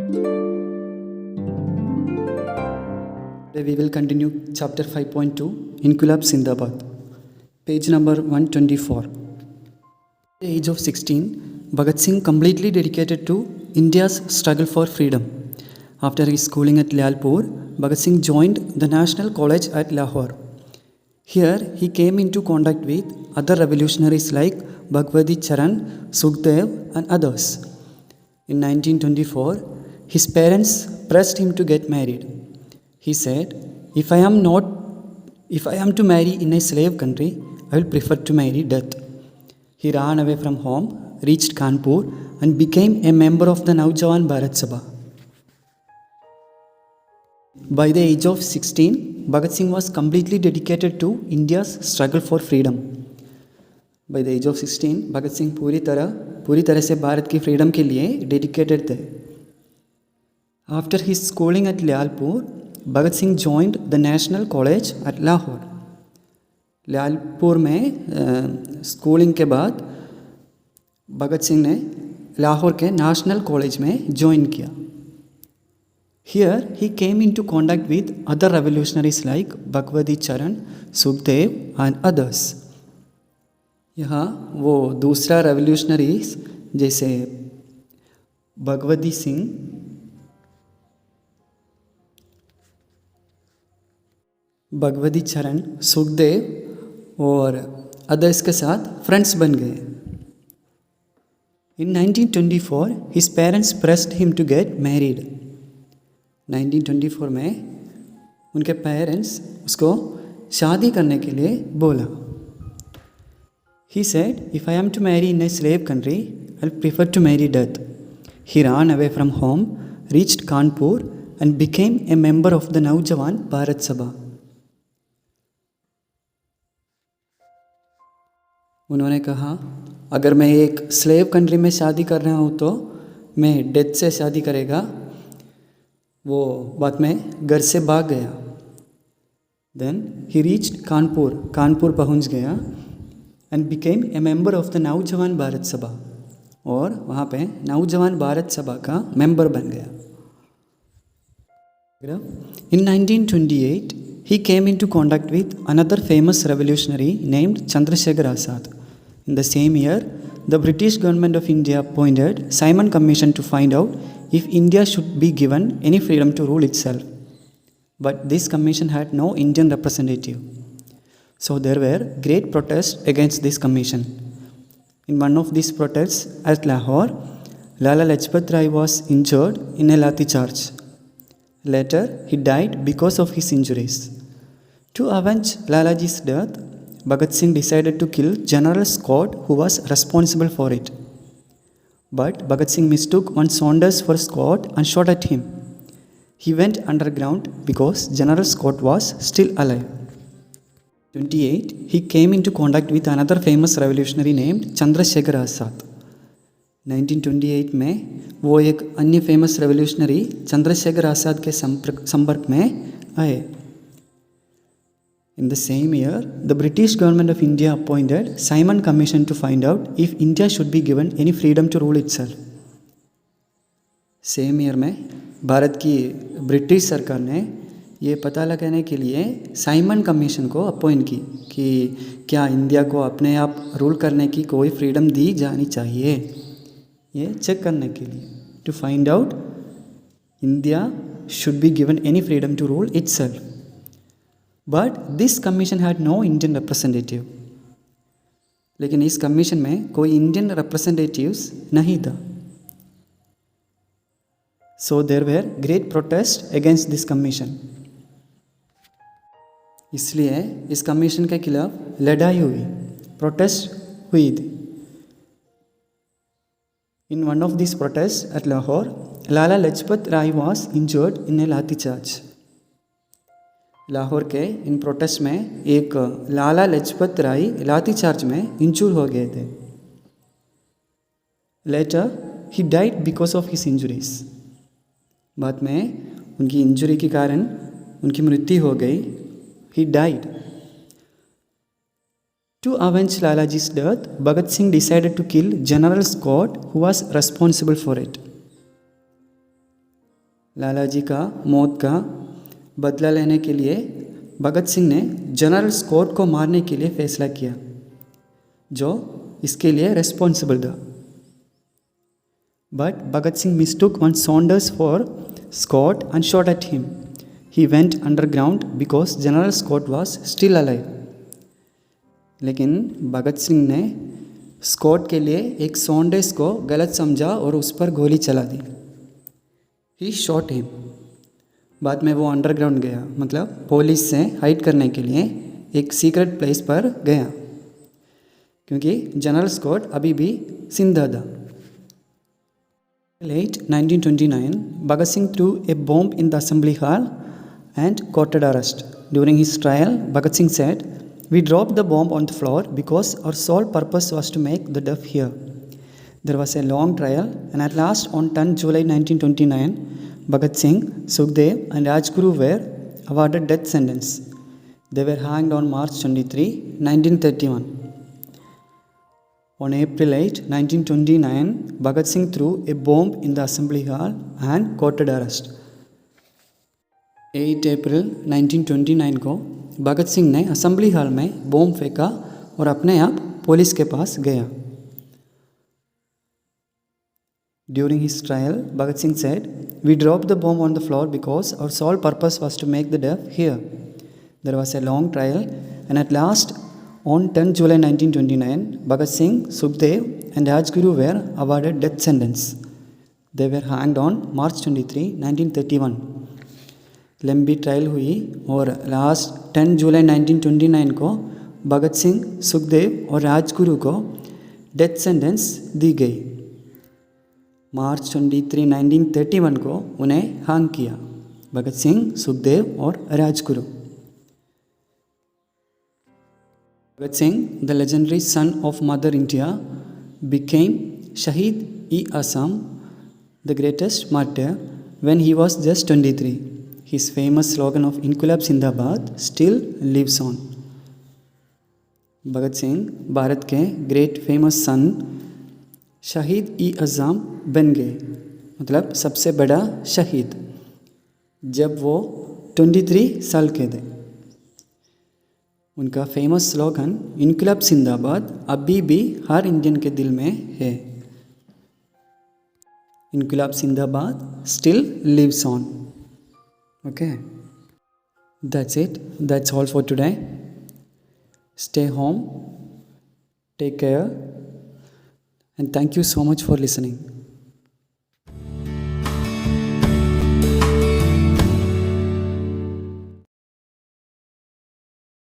Today we will continue chapter 5.2 Inquilab Zindabad, page number 124. At the age of 16, Bhagat Singh completely dedicated to India's struggle for freedom. After his schooling at Lyalpur, Bhagat Singh joined the National College at Lahore. Here he came into contact with other revolutionaries like Bhagwati Charan, Sukhdev and others. In 1924, his parents pressed him to get married. He said, if I am to marry in a slave country, I will prefer to marry death. He ran away from home, reached Kanpur and became a member of the Naujawan Bharat Sabha. By the age of 16, Bhagat Singh was completely dedicated to India's struggle for freedom. By the age of 16, Bhagat Singh पूरी तरह से भारत की freedom के लिए dedicated थे. After his schooling at Lyalpur, Bhagat Singh joined the National College at Lahore. Lyalpur में schooling के बाद भगत सिंह ने लाहौर के नेशनल कॉलेज में ज्वाइन किया. Here he came into contact with other revolutionaries like Bhagwati Charan, Sukhdev and others. यहाँ वो दूसरा रेवोल्यूशनरीज जैसे भगवती सिंह, भगवती चरण, सुखदेव और अदर्स के साथ फ्रेंड्स बन गए. In 1924, his parents pressed him to get married. 1924 में उनके पेरेंट्स उसको शादी करने के लिए बोला. He said, if I am to marry in a slave country, I will prefer to marry death. He ran away from home, reached Kanpur and became a member of the Naujawan Bharat Sabha. उन्होंने कहा, अगर मैं एक slave country में शादी कर रहा हूँ तो मैं डेथ से शादी करेगा. वो बाद में घर से भाग गया. देन ही रीच्ड कानपुर पहुँच गया and became a member of the नौजवान भारत सभा और वहाँ पे नौजवान भारत सभा का मेंबर बन गया. In 1928, he came into contact with another famous revolutionary named Chandrasekhar Azad. In the same year, the British government of India appointed Simon Commission to find out if India should be given any freedom to rule itself. But this commission had no Indian representative. So there were great protests against this commission. In one of these protests at Lahore, Lala Lajpat Rai was injured in a lathi charge. Later, he died because of his injuries. To avenge Lalaji's death, Bhagat Singh decided to kill General Scott, who was responsible for it. But Bhagat Singh mistook one Saunders for Scott and shot at him. He went underground because General Scott was still alive. 28, he came into contact with another famous revolutionary named Chandrasekhar Azad. 1928 में वो एक अन्य famous revolutionary Chandrashekhar Azad के संपर्क में आए. In the same year, the British government of India appointed Simon Commission to find out if India should be given any freedom to rule itself. Same year में भारत की ब्रिटिश सरकार ने ये पता लगाने के लिए साइमन कमीशन को अपॉइंट की कि क्या इंडिया को अपने आप रूल करने की कोई फ्रीडम दी जानी चाहिए. ये चेक करने के लिए to find out India should be given any freedom to rule itself. But this commission had no Indian representative. लेकिन इस कमीशन में कोई इंडियन representatives नहीं था. So there were great protests against this commission. इसलिए इस कमीशन के खिलाफ लड़ाई हुई, प्रोटेस्ट हुई थी. In one of these protests at Lahore, Lala Lajpat Rai was injured in a lathi charge. Lahore के इन प्रोटेस्ट में एक लाला लजपत राय लाठी चार्ज में इंजूर हो गए थे. Later, he died because of his injuries. बाद में उनकी इंजरी के कारण उनकी मृत्यु हो गई. He died. To avenge Lalaji's death, Bhagat Singh decided to kill General Scott, who was responsible for it. Lalaji का मौत का बदला लेने के लिए भगत सिंह ने जनरल स्कॉट को मारने के लिए फैसला किया, जो इसके लिए रिस्पॉन्सिबल था। But Bhagat Singh mistook one Saunders for Scott and shot at him. He went underground because general Scott was still alive. लेकिन भगत सिंह ने स्कॉट के लिए एक सॉन्डर्स को गलत समझा और उस पर गोली चला दी. He shot him. बाद में वो अंडरग्राउंड गया, मतलब पुलिस से हाइड करने के लिए एक सीक्रेट प्लेस पर गया, क्योंकि जनरल स्कॉट अभी भी जिंदा था. Late 1929, Bhagat Singh threw a bomb in the assembly hall and courted arrest. During his trial, Bhagat Singh said, "We dropped the bomb on the floor because our sole purpose was to make the deaf hear." There was a long trial, and at last, on 10 July 1929, Bhagat Singh, Sukhdev, and Rajguru were awarded death sentence. They were hanged on March 23, 1931. On April 8, 1929, Bhagat Singh threw a bomb in the assembly hall and courted arrest. 8 अप्रैल 1929 को भगत सिंह ने assembly hall में bomb फेंका और अपने आप police के पास गया. During his trial, Bhagat Singh said, "We dropped the bomb on the floor because our sole purpose was to make the deaf hear." There was a long trial, and at last, on 10 July 1929, Bhagat Singh, Sukhdev, and Rajguru were awarded death sentence. They were hanged on March 23, 1931. लंबी trial हुई और last 10 जुलाई 1929 को भगत सिंह, सुखदेव और राजगुरु को death sentence दी गई. मार्च 23, 1931 को उन्हें hang किया, भगत सिंह, सुखदेव और Rajguru. Bhagat Singh, the legendary son of Mother India, became Shahid-e-Azam, the greatest martyr, when he was just 23. His famous slogan of "Inquilab Zindabad" still lives on. Bhagat Singh Bharat के ग्रेट फेमस सन शहीद-e-Azam बन गए, मतलब सबसे बड़ा शहीद, जब वो 23 साल के थे. उनका फेमस स्लोगन "इनकलाब जिंदाबाद" अभी भी हर इंडियन के दिल में है. इनकलाब जिंदाबाद still lives on. Okay, that's it. That's all for today. Stay home, take care, and thank you so much for listening.